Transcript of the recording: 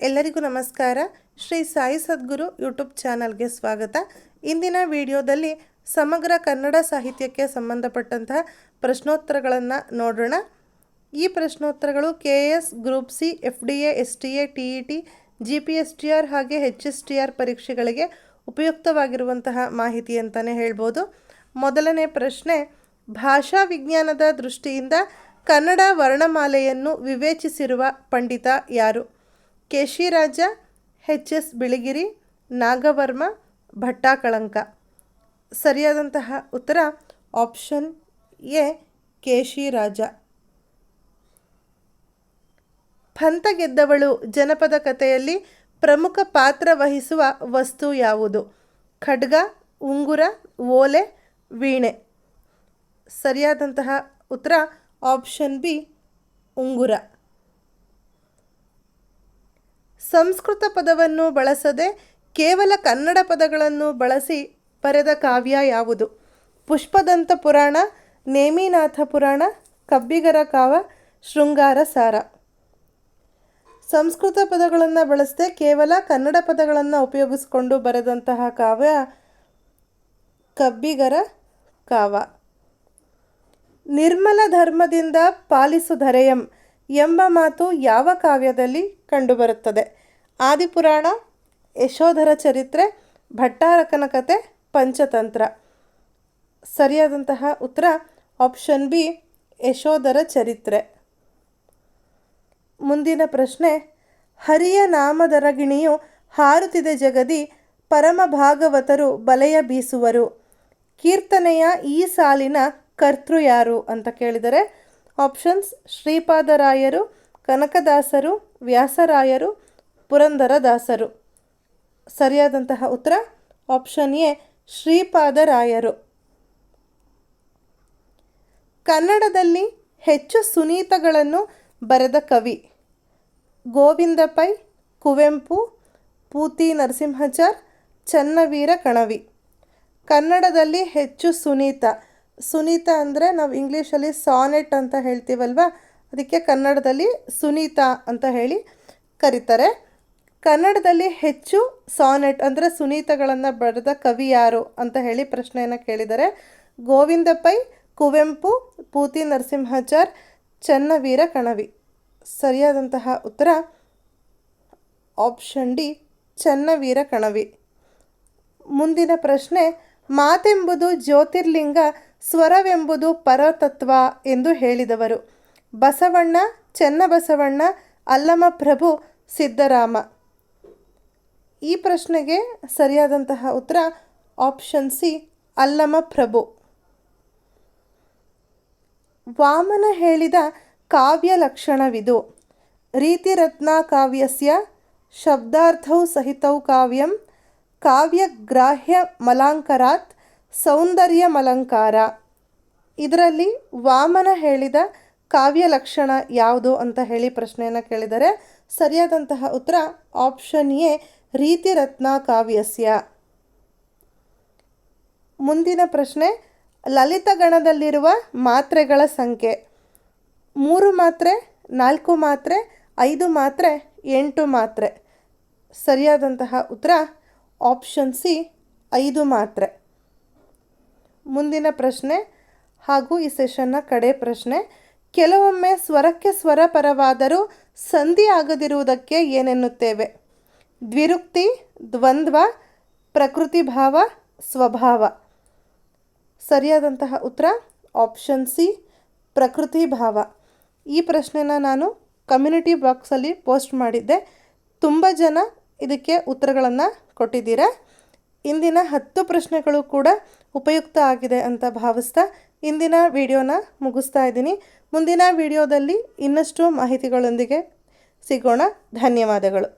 ಎಲ್ಲರಿಗೂ ನಮಸ್ಕಾರ. ಶ್ರೀ ಸಾಯಿ ಸದ್ಗುರು ಯೂಟ್ಯೂಬ್ ಚಾನಲ್ಗೆ ಸ್ವಾಗತ. ಇಂದಿನ ವಿಡಿಯೋದಲ್ಲಿ ಸಮಗ್ರ ಕನ್ನಡ ಸಾಹಿತ್ಯಕ್ಕೆ ಸಂಬಂಧಪಟ್ಟಂತಹ ಪ್ರಶ್ನೋತ್ತರಗಳನ್ನು ನೋಡೋಣ. ಈ ಪ್ರಶ್ನೋತ್ತರಗಳು KS group C, FDA, STA, TET, GPSTR ಹಾಗೆ HSTR ಪರೀಕ್ಷೆಗಳಿಗೆ ಉಪಯುಕ್ತವಾಗಿರುವಂತಹ ಮಾಹಿತಿ ಅಂತಲೇ ಹೇಳ್ಬೋದು. ಮೊದಲನೇ ಪ್ರಶ್ನೆ, ಭಾಷಾ ವಿಜ್ಞಾನದ ದೃಷ್ಟಿಯಿಂದ ಕನ್ನಡ ವರ್ಣಮಾಲೆಯನ್ನು ವಿವೇಚಿಸಿರುವ ಪಂಡಿತ ಯಾರು? ಕೇಶಿರಾಜ, HS ಬಿಳಿಗಿರಿ, ನಾಗವರ್ಮ, ಭಟ್ಟಾಕಳಂಕ. ಸರಿಯಾದಂತಹ ಉತ್ತರ ಆಪ್ಷನ್ ಎ, ಕೇಶಿರಾಜ. ಪಂಥ ಗೆದ್ದವಳು ಜನಪದ ಕಥೆಯಲ್ಲಿ ಪ್ರಮುಖ ಪಾತ್ರ ವಹಿಸುವ ವಸ್ತು ಯಾವುದು? ಖಡ್ಗ, ಉಂಗುರ, ಓಲೆ, ವೀಣೆ. ಸರಿಯಾದಂತಹ ಉತ್ತರ ಆಪ್ಷನ್ ಬಿ, ಉಂಗುರ. ಸಂಸ್ಕೃತ ಪದವನ್ನು ಬಳಸದೆ ಕೇವಲ ಕನ್ನಡ ಪದಗಳನ್ನು ಬಳಸಿ ಬರೆದ ಕಾವ್ಯ ಯಾವುದು? ಪುಷ್ಪದಂತ ಪುರಾಣ, ನೇಮಿನಾಥ ಪುರಾಣ, ಕಬ್ಬಿಗರ ಕಾವ, ಶೃಂಗಾರ ಸಾರ. ಸಂಸ್ಕೃತ ಪದಗಳನ್ನು ಬಳಸದೆ ಕೇವಲ ಕನ್ನಡ ಪದಗಳನ್ನು ಉಪಯೋಗಿಸಿಕೊಂಡು ಬರೆದಂತಹ ಕಾವ್ಯ ಕಬ್ಬಿಗರ ಕಾವ. ನಿರ್ಮಲ ಧರ್ಮದಿಂದ ಪಾಲಿಸುಧರೆಯಂ ಎಂಬ ಮಾತು ಯಾವ ಕಾವ್ಯದಲ್ಲಿ ಕಂಡುಬರುತ್ತದೆ? ಆದಿಪುರಾಣ, ಯಶೋಧರ ಚರಿತ್ರೆ, ಭಟ್ಟಾರಕನ ಕಥೆ, ಪಂಚತಂತ್ರ. ಸರಿಯಾದಂತಹ ಉತ್ತರ ಆಪ್ಷನ್ ಬಿ, ಯಶೋಧರ ಚರಿತ್ರೆ. ಮುಂದಿನ ಪ್ರಶ್ನೆ, ಹರಿಯ ನಾಮದರಗಿಣಿಯು ಹಾರುತ್ತಿದೆ ಜಗದಿ, ಪರಮ ಭಾಗವತರು ಬಲೆಯ ಬೀಸುವರು. ಕೀರ್ತನೆಯ ಈ ಸಾಲಿನ ಕರ್ತೃ ಯಾರು ಅಂತ ಕೇಳಿದರೆ ಆಪ್ಷನ್ಸ್ ಶ್ರೀಪಾದರಾಯರು, ಕನಕದಾಸರು, ವ್ಯಾಸರಾಯರು, ಪುರಂದರದಾಸರು. ಸರಿಯಾದಂತಹ ಉತ್ತರ ಆಪ್ಷನ್ ಎ, ಶ್ರೀಪಾದರಾಯರು. ಕನ್ನಡದಲ್ಲಿ ಹೆಚ್ಚು ಸುನೀತಗಳನ್ನು ಬರೆದ ಕವಿ? ಗೋವಿಂದ ಪೈ, ಕುವೆಂಪು, ಪೂತಿ ನರಸಿಂಹಾಚಾರ್, ಚನ್ನವೀರ ಕಣವಿ. ಕನ್ನಡದಲ್ಲಿ ಹೆಚ್ಚು ಸುನೀತ ಅಂದರೆ ನಾವು ಇಂಗ್ಲೀಷಲ್ಲಿ ಸಾನೆಟ್ ಅಂತ ಹೇಳ್ತೀವಲ್ವ, ಅದಕ್ಕೆ ಕನ್ನಡದಲ್ಲಿ ಸುನೀತ ಅಂತ ಹೇಳಿ ಕರೀತಾರೆ. ಕನ್ನಡದಲ್ಲಿ ಹೆಚ್ಚು ಸಾನೆಟ್ ಅಂದರೆ ಸುನೀತಗಳನ್ನು ಬರೆದ ಕವಿ ಯಾರು ಅಂತ ಹೇಳಿ ಪ್ರಶ್ನೆಯನ್ನು ಕೇಳಿದರೆ ಗೋವಿಂದ ಪೈ, ಕುವೆಂಪು, ಪೂತಿ ನರಸಿಂಹಾಚಾರ್, ಚನ್ನವೀರ ಕಣವಿ. ಸರಿಯಾದಂತಹ ಉತ್ತರ ಆಪ್ಷನ್ ಡಿ, ಚನ್ನವೀರ ಕಣವಿ. ಮುಂದಿನ ಪ್ರಶ್ನೆ, ಮಾತೆಂಬುದು ಜ್ಯೋತಿರ್ಲಿಂಗ, ಸ್ವರವೆಂಬುದು ಪರತತ್ವ ಎಂದು ಹೇಳಿದವರು? ಬಸವಣ್ಣ, ಚೆನ್ನಬಸವಣ್ಣ, ಅಲ್ಲಮಪ್ರಭು, ಸಿದ್ದರಾಮ. ಈ ಪ್ರಶ್ನೆಗೆ ಸರಿಯಾದಂತಹ ಉತ್ತರ ಆಪ್ಷನ್ ಸಿ, ಅಲ್ಲಮಪ್ರಭು. ವಾಮನ ಹೇಳಿದ ಕಾವ್ಯ ಲಕ್ಷಣವಿದು? ರೀತಿರತ್ನ ಕಾವ್ಯಸ್ಯ ಶಬ್ದಾರ್ಥೌ ಸಹಿತೌ ಕಾವ್ಯಂ, ಕಾವ್ಯಗ್ರಾಹ್ಯ ಮಲಾಂಕರಾತ್ ಸೌಂದರ್ಯ ಮಲಂಕಾರ. ಇದರಲ್ಲಿ ವಾಮನ ಹೇಳಿದ ಕಾವ್ಯ ಲಕ್ಷಣ ಯಾವುದು ಅಂತ ಹೇಳಿ ಪ್ರಶ್ನೆಯನ್ನು ಕೇಳಿದರೆ ಸರಿಯಾದಂತಹ ಉತ್ತರ ಆಪ್ಷನ್ ಎ, ರೀತಿರತ್ನ ಕಾವ್ಯಸ್ಯ. ಮುಂದಿನ ಪ್ರಶ್ನೆ, ಲಲಿತಗಣದಲ್ಲಿರುವ ಮಾತ್ರೆಗಳ ಸಂಖ್ಯೆ? 3 ಮಾತ್ರೆ, 4 ಮಾತ್ರೆ, 5 ಮಾತ್ರೆ, 8 ಮಾತ್ರೆ. ಸರಿಯಾದಂತಹ ಉತ್ತರ ಆಪ್ಷನ್ ಸಿ, 5 ಮಾತ್ರೆ. ಮುಂದಿನ ಪ್ರಶ್ನೆ ಹಾಗೂ ಈ ಸೆಷನ್ನ ಕಡೆ ಪ್ರಶ್ನೆ, ಕೆಲವೊಮ್ಮೆ ಸ್ವರಕ್ಕೆ ಸ್ವರ ಪರವಾದರೂ ಸಂಧಿ ಆಗದಿರುವುದಕ್ಕೆ ಏನೆನ್ನುತ್ತೇವೆ? ದ್ವಿರುಕ್ತಿ, ದ್ವಂದ್ವ, ಪ್ರಕೃತಿ ಭಾವ, ಸ್ವಭಾವ. ಸರಿಯಾದಂತಹ ಉತ್ತರ ಆಪ್ಷನ್ ಸಿ, ಪ್ರಕೃತಿ ಭಾವ. ಈ ಪ್ರಶ್ನೆನ ನಾನು ಕಮ್ಯುನಿಟಿ ಬಾಕ್ಸಲ್ಲಿ ಪೋಸ್ಟ್ ಮಾಡಿದ್ದೆ. ತುಂಬ ಜನ ಇದಕ್ಕೆ ಉತ್ತರಗಳನ್ನು ಕೊಟ್ಟಿದ್ದೀರಾ. ಇಂದಿನ 10 ಪ್ರಶ್ನೆಗಳು ಕೂಡ ಉಪಯುಕ್ತ ಆಗಿದೆ ಅಂತ ಭಾವಿಸ್ತಾ ಇಂದಿನ ವಿಡಿಯೋನ ಮುಗಿಸ್ತಾ ಇದ್ದೀನಿ. ಮುಂದಿನ ವಿಡಿಯೋದಲ್ಲಿ ಇನ್ನಷ್ಟು ಮಾಹಿತಿಗಳೊಂದಿಗೆ ಸಿಗೋಣ. ಧನ್ಯವಾದಗಳು.